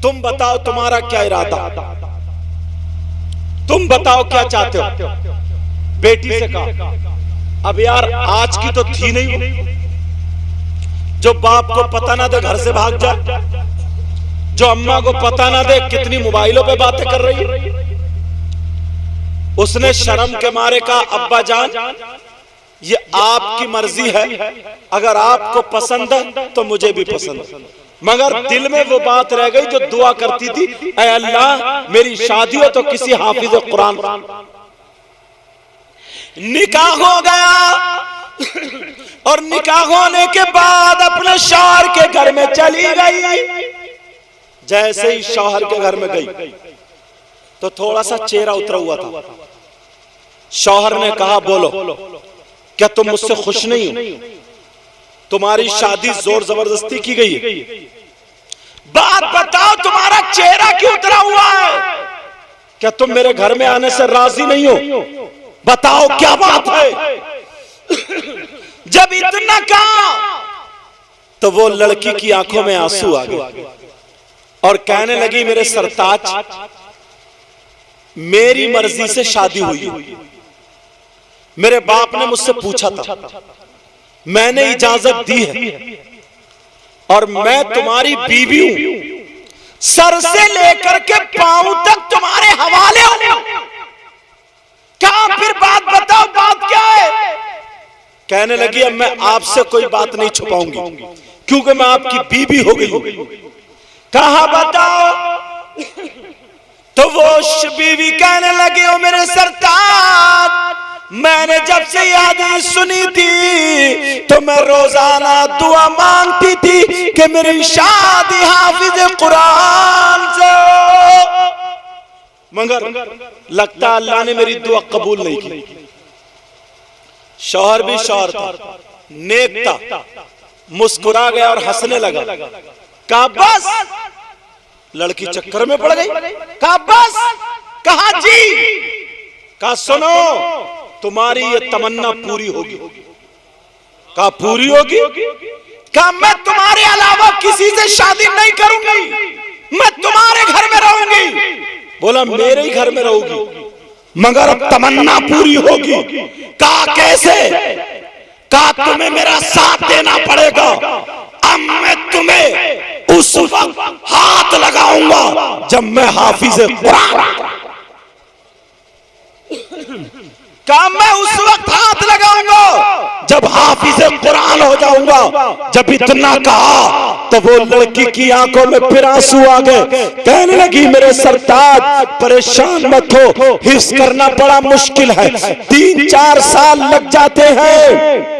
तुम बताओ तुम्हारा क्या इरादा, तुम बताओ क्या चाहते हो। बेटी से कहा, अब यार आज की तो थी नहीं जो बाप को पता ना दे घर से भाग जाए, जो अम्मा को पता ना दे कितनी मोबाइलों पे बातें कर रही है। उसने शर्म के मारे कहा, अब्बा जान ये आपकी मर्जी है, अगर आपको पसंद है तो मुझे भी पसंद है। मगर दिल में वो बात रह गई जो दुआ करती थी, ऐ अल्लाह मेरी शादी हो तो किसी हाफिज कुरान। निकाह हो गया और निकाह होने के बाद अपने शौहर के घर में चली गई। जैसे ही शौहर के घर में गई तो थोड़ा सा चेहरा उतरा हुआ था। शौहर ने कहा, बोलो क्या तुम मुझसे खुश नहीं हो? तुम्हारी शादी जोर जबरदस्ती की गई है, बात बताओ तुम्हारा चेहरा क्यों उतरा हुआ है? क्या तुम मेरे घर में आने से राजी नहीं हो? बताओ क्या बात है? जब इतना कहा तो वो लड़की की आंखों में आंसू आ गए और कहने लगी, मेरे सरताज मेरी मर्जी से शादी हुई, मेरे बाप ने मुझसे पूछा था, मैंने इजाजत दी है और मैं तुम्हारी बीवी हूं, सर से लेकर के पांव तक तुम्हारे हवाले हूं। क्या फिर बात बताओ, बात क्या है? कहने लगी, अब मैं आपसे कोई बात नहीं छुपाऊंगी क्योंकि मैं आपकी बीवी हो गई। कहा बताओ? तो वो बीवी कहने लगी, ओ मेरे सरताज मैंने जब से ये हदीस सुनी थी तो मैं रोजाना दुआ मांगती थी कि मेरी शादी हाफिज कुरान से हो, मगर लगता अल्लाह ने मेरी दुआ कबूल नहीं की। शौहर भी शौहर था, नेक था, मुस्कुरा गया और हंसने लगा। कहा बस, लड़की चक्कर में पड़ गई। कहा बस, कहा जी, कहा सुनो तुम्हारी ये तमन्ना पूरी होगी। कहा पूरी होगी? कहा मैं तुम्हारे अलावा किसी से शादी नहीं करूंगी, मैं तुम्हारे घर में रहूंगी। बोला मेरे ही घर में रहोगी, मगर अब तमन्ना पूरी होगी। कहा कैसे? कहा तुम्हें मेरा साथ देना पड़ेगा। अब मैं तुम्हें उस वक्त हाथ लगाऊंगा जब मैं हाफिज कुरान, कहा मैं उस वक्त हाथ लगाऊंगा जब हाफिज कुरान हो जाऊंगा। जब इतना कहा तो वो लड़की की आंखों में फिर आंसू आ गए। कहने लगी, मेरे सरताज परेशान मत हो, हिफ्ज करना बड़ा मुश्किल है, 3-4 साल लग जाते हैं।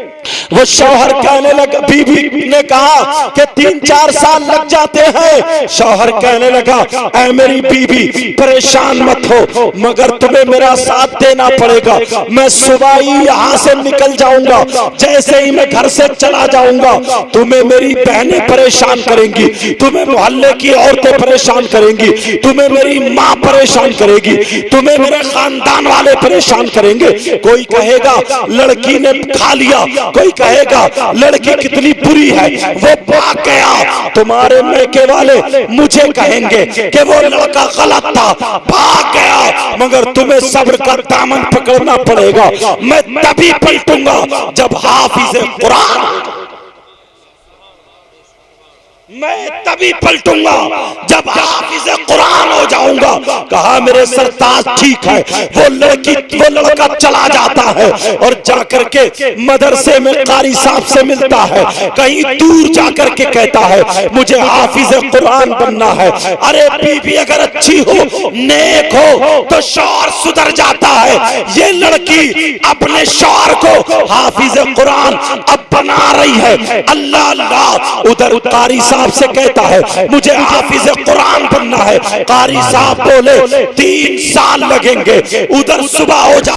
वो शौहर कहने लगा, बीवी ने कहा कि 3-4 साल लग जाते हैं। शौहर कहने लगा, ऐ मेरी बीवी परेशान मत हो, मगर तुम्हें मेरा साथ देना पड़ेगा। मैं सुबह ही यहाँ से निकल जाऊंगा, जैसे ही मैं घर से चला जाऊंगा तुम्हें मेरी बहनें परेशान करेंगी, तुम्हें मोहल्ले की औरतें परेशान करेंगी, तुम्हें मेरी माँ परेशान करेगी, तुम्हें मेरे खानदान वाले परेशान करेंगे। कोई कहेगा लड़की ने खा लिया, कोई कहेगा लड़की कितनी बुरी है, वो भाग गया। तुम्हारे मैके वाले मुझे कहेंगे कि वो लड़का गलत था, भाग गया। मगर तुम्हें सब्र का दामन पकड़ना पड़ेगा। मैं तभी पलटूंगा जब हाफिज कुरान, मैं तभी पलटूंगा जब हाफिज कुरान हो जाऊंगा। कहा मेरे सरताज ठीक है। वो लड़का चला जाता है और जाकर के मदरसे में कारी साहब से मिलता है, कहीं दूर जाकर के कहता है मुझे हाफिज कुरान बनना है। अरे बीवी अगर अच्छी हो, नेक हो तो शौहर सुधर जाता है। ये लड़की अपने शौहर को हाफिज कुरान अब बना रही है। अल्लाह अल्लाह, उधर कारी साहब से कहता है मुझे हाफिज कुरान बनना है। कारी साहब बोले 3 साल लगेंगे। उधर सुबह हो जा,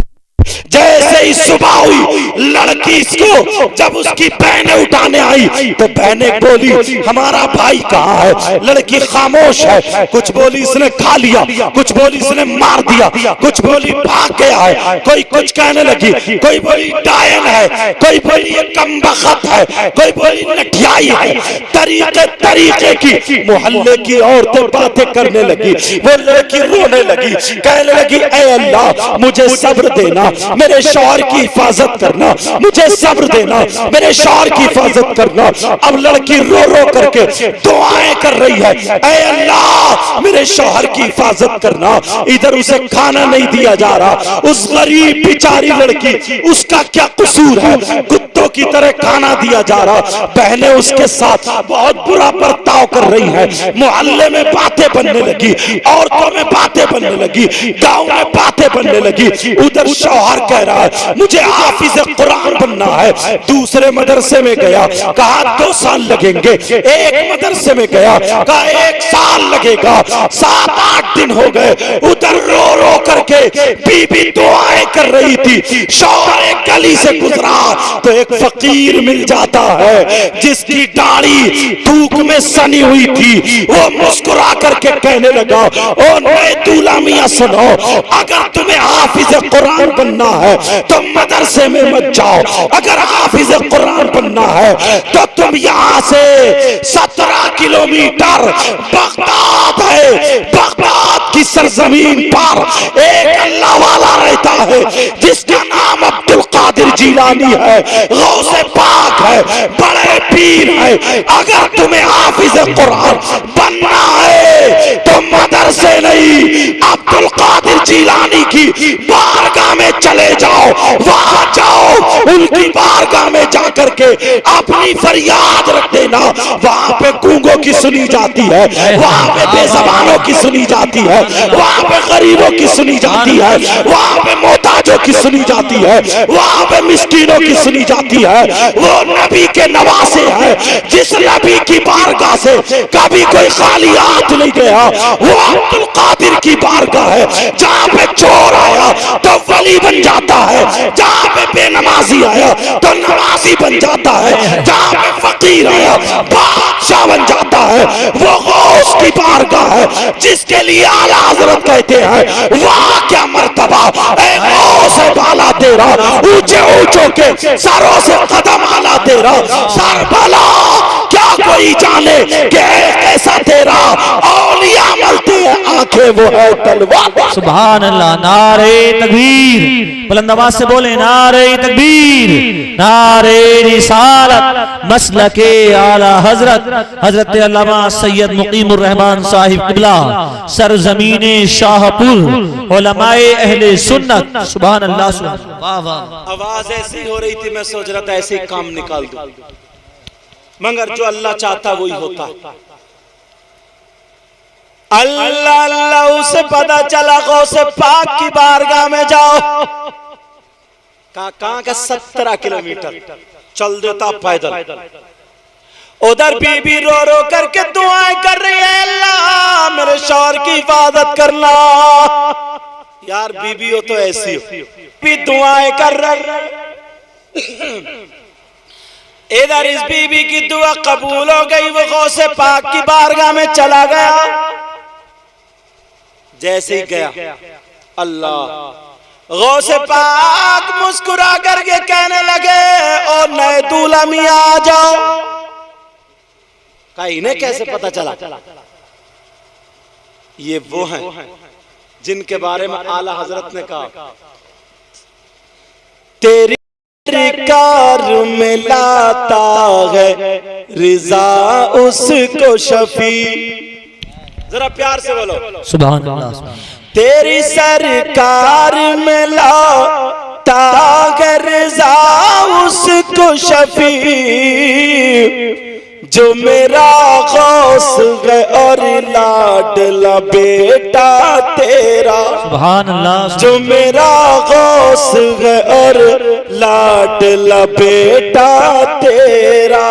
जैसे ही सुबह हुई लड़की इसको जब उसकी बहनें उठाने आई तो बहनें बोली हमारा भाई कहाँ है। लड़की खामोश है, कुछ बोली इसने खा लिया, कुछ बोली इसने मार दिया, कुछ बोली भाग गया है, कोई कुछ कहने लगी, कोई बोली डायन है, कोई बोली ये कमबख्त है, कोई बोली नठियाई है। तरीके तरीके की मोहल्ले की औरतें बातें करने लगी। वो लड़की रोने लगी, कहने लगी ऐ अल्लाह मुझे सब्र देना, मेरे शौहर की हिफाजत करना, मुझे सब्र देना, मेरे शौहर की हिफाजत करना। अब लड़की रो रो करके दुआएं कर रही है, ऐ अल्लाह मेरे शौहर की हिफाजत करना। इधर उसे खाना नहीं दिया जा रहा, उस गरीब बेचारी लड़की, उसका क्या कसूर है, कुत्तों की तरह खाना दिया जा रहा। बहनें उसके साथ बहुत बुरा बर्ताव कर रही हैं। मोहल्ले में बातें बनने लगी, औरतों में बातें बनने लगी, गांव में बातें बनने लगी। उधर शौहर कह रहा है मुझे हाफिज कुरान बनना है। दूसरे मदरसे में गया, कहा 2 साल लगेंगे। एक मदरसे में गया, कहा 1 साल लगेगा। 7-8 दिन हो गए। उधर रो रो करके बीबी दुआएं कर रही थी। शौहर एक गली से गुजरा तो एक फकीर मिल जाता है जिसकी दाढ़ी थूक में सनी हुई थी। वो मुस्कुरा करके कहने लगा ओ नए दूल्हा मियां सुनो, अगर तुम्हें हाफिज कुरान बनना है तो मदरसे में मत जाओ। अगर हाफिज कुरान बनना है तो तुम यहाँ से 17 किलोमीटर बगदाद है, बगदाद की सरजमीन पर एक अल्लाह वाला रहता है जिसका नाम अब्दुल कादिर जिलानी है, गौसे पाक है, बड़े पीर है। अगर तुम्हें हाफिज कुरान बनना है तो मदरसे नहीं अब्दुल कादिर जिलानी की बारगाह में चले जाओ। वहां जाओ, उनकी बारगाह में जाकर के अपनी फरियाद रख देना। वहां पे गूंगों की सुनी जाती है, वहां पे बेज़बानों की सुनी जाती है, वहां पे गरीबों की सुनी जाती है, वहां पे मोहताजों की सुनी जाती है, वहां पे मिस्कीनों की सुनी जाती है। वो नबी के नवासे है, जिस नबी की बारगाह से कभी कोई खाली हाथ नहीं गया। वो अब्दुल कादिर की बारगाह है जहां पे चोर आया तो वली बन जाता है, जहां पे बेनमाजी आया तो नमाजी बन जाता है, जहां पे फकीर आया बादशाह बन जाता है। वो गौस की बारगाह है जिसके लिए आला हजरत कहते हैं वाह क्या मर्तबा ऐ गौस है बाला तेरा, ऊंचे ऊंचों के सरों से कदम आला तेरा। सर बाला क्या कोई जाने कि कैसा तेरा औलिया मलते हैं आंखें वो है तलवार। सुभान अल्लाह। नारे तकबीर, बुलंद आवाज से बोले नारे तकबीर, नारे रिसालत, मसलके आला हजरत हजरत अल्लामा सैयद मुकीमुर रहमान साहिब किबला, सरजमीने शाहपुर, उलमाए अहले सुन्नत। सुभान अल्लाह। वाह वाह। आवाज ऐसी हो रही थी, मैं सोच रहा था ऐसे ही काम निकाल दूं, मगर जो अल्लाह चाहता वही होता। अल्लाह अल्लाह उसे पता चला गौसे पाक की बारगाह में जाओ। कहां का 17 किलोमीटर चल देता पैदल। उधर बीबी रो रो करके दुआएं कर रही है, अल्लाह मेरे शौहर की हिफाजत करना। यार बीबी हो तो ऐसी हो, भी दुआएं कर रही। इधर इस बीबी की दुआ कबूल हो गई, वो गौसे पाक की बारगाह में चला गया। जैसे ही गया अल्लाह गौसे पाक मुस्कुरा करके कहने लगे और नए दूल्हा मियां आ जाओ। कहा इन्हें कैसे पता चला? ये वो हैं जिनके बारे में आला हजरत ने कहा तेरी कार में लाता है रिजा उसको शफी। जरा प्यार से बोलो सुभान अल्लाह। तेरी सरकार में लाता है रिजा उसको शफी, जो मेरा गौस है और लाडला बेटा तेरा। सुभान अल्लाह। जो मेरा गौस है और लाडला बेटा तेरा।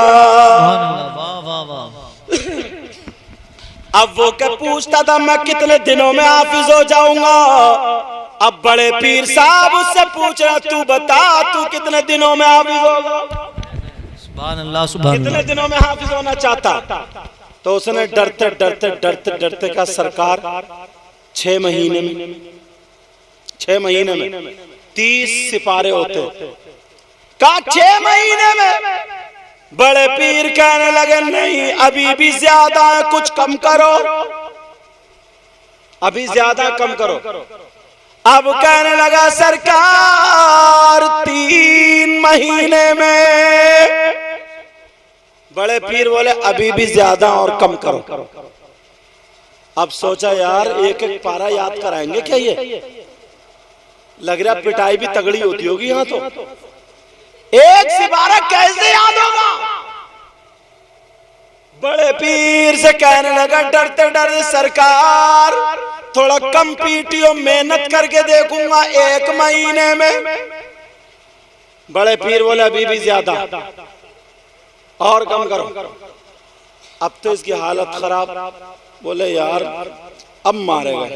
अब वो क्या पूछता था मैं कितने दिनों में हाफिज हो जाऊंगा? अब बड़े पीर साहब उससे पूछ रहा, तू बता तू कितने दिनों में हाफिज होगा, सुभान अल्लाह, सुभान कितने अल्लाह। दिनों में हाफिज होना चाहता। तो उसने डरते डरते डरते डरते कहा, सरकार 6 महीने में, 6 महीने में 30 सिपारे होते। कहा 6 महीने में। बड़े पीर कहने लगे, नहीं अभी भी ज्यादा है, कुछ कम करो, अभी ज्यादा कम करो। अब कहने लगा, सरकार 3 महीने में। बड़े पीर बोले, अभी भी ज्यादा और कम करो। अब सोचा यार एक एक पारा याद कराएंगे क्या ये, लग रहा पिटाई भी तगड़ी होती होगी यहां तो। एक सिपारा कैसे याद होगा। बड़े पीर से कहने लगा डरते डरते, सरकार थोड़ा कम पीटियो, मेहनत करके देखूंगा 1 महीने में। बड़े पीर बोले, अभी भी ज्यादा और कम करो। अब तो इसकी हालत खराब। बोले यार अब मारेगा।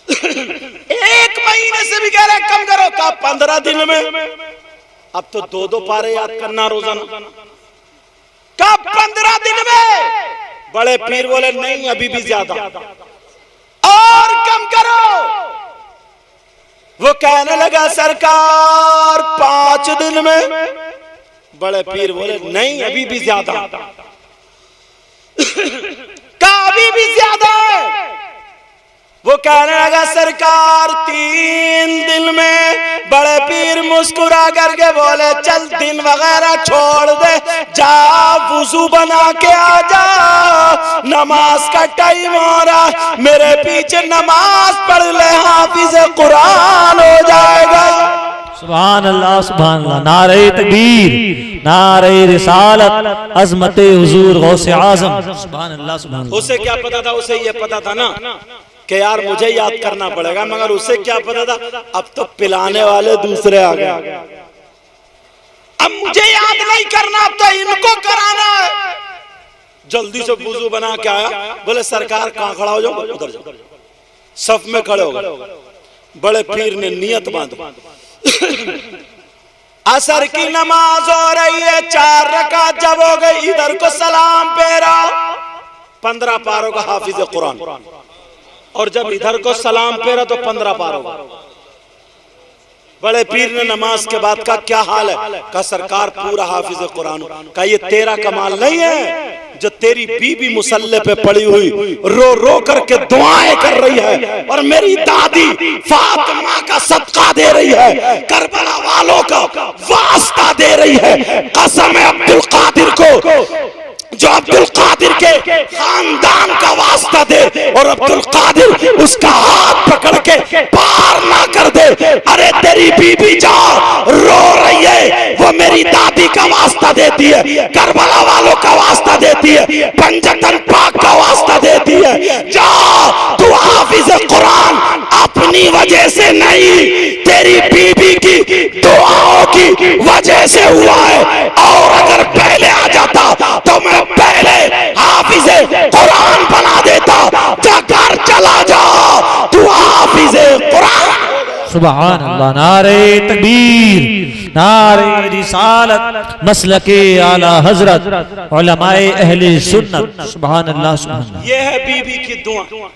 1 महीने से भी कह रहे कम करो। कहा 15 दिन में। अब तो 2-2 पारे याद करना रोजाना। कहा 15 दिन में। बड़े पीर बोले, नहीं अभी भी ज्यादा और कम करो। वो कहने लगा, सरकार 5 दिन में। बड़े पीर बोले, नहीं अभी भी ज्यादा। कहा अभी भी ज्यादा है। वो कहने लगा, सरकार 3 दिन में। बड़े पीर मुस्कुरा करके बोले, चल दिन वगैरह छोड़ दे, जा वुजू बना के आ जा, नमाज का टाइम हो रहा, मेरे पीछे नमाज पढ़ ले, हाफिज कुरान हो जाएगा। सुभान अल्लाह, सुभान अल्लाह। नारे तकबीर, नारे रिसालत, अज़मते हुजूर गौसे आज़म। सुभान अल्लाह, सुभान अल्लाह। उसे क्या पता था, उसे ये पता था ना कि यार मुझे याद करना पड़ेगा, मगर उसे क्या पता था अब तो पिलाने वाले दूसरे आ गए। अब मुझे याद नहीं करना, अब तो इनको कराना है। जल्दी से वुजू बना के आया। बोले, सरकार कहां खड़ा हो जाओ, उधर जाओ, सफ में खड़े हो गए। बड़े पीर ने नियत बांधी। असर की नमाज हो रही है, 4 रकात जब हो गई, इधर को सलाम फेरा, 15 पारों का हाफिज कुरान। और जब इधर को सलाम फेरा तो 15 पारों का। बड़े पीर ने नमाज के बाद का क्या हाल है, कहा सरकार पूरा हाफिज कुरान। कहा ये तेरा कमाल नहीं है, जो तेरी बीबी मुसल्ले पे पड़ी हुई रो रो करके दुआएं कर रही है, और मेरी दादी फातिमा का सदका दे रही है, करबला वालों का वास्ता दे रही है। कसम है अब्दुल कादिर को, जो अब्दुल कादिर के खानदान का वास्ता दे, और अब्दुल कादिर उसका हाथ पकड़ के पार ना कर दे। अरे तेरी बीबी जा रो रही है, वो मेरी दादी का वास्ता देती है, करबला वालों का वास्ता देती है, पंजतन पाक का वास्ता देती है। जा तू हाफिज कुरान अपनी वजह से नहीं, तेरी बीबी की दुआओं की वजह से हुआ है। और अगर पहले आ जाता तो मैं पहले हाफिज कुरान बना देता। जा घर चला जा, तू हाफिज कुरान। सुभान अल्लाह। नारे तकबीर, नारे रिसालत, मसलके आला हजरत, उलमाए अहले सुन्नत। सुभान अल्लाह, सुभान अल्लाह। ये है बीबी की दुआ।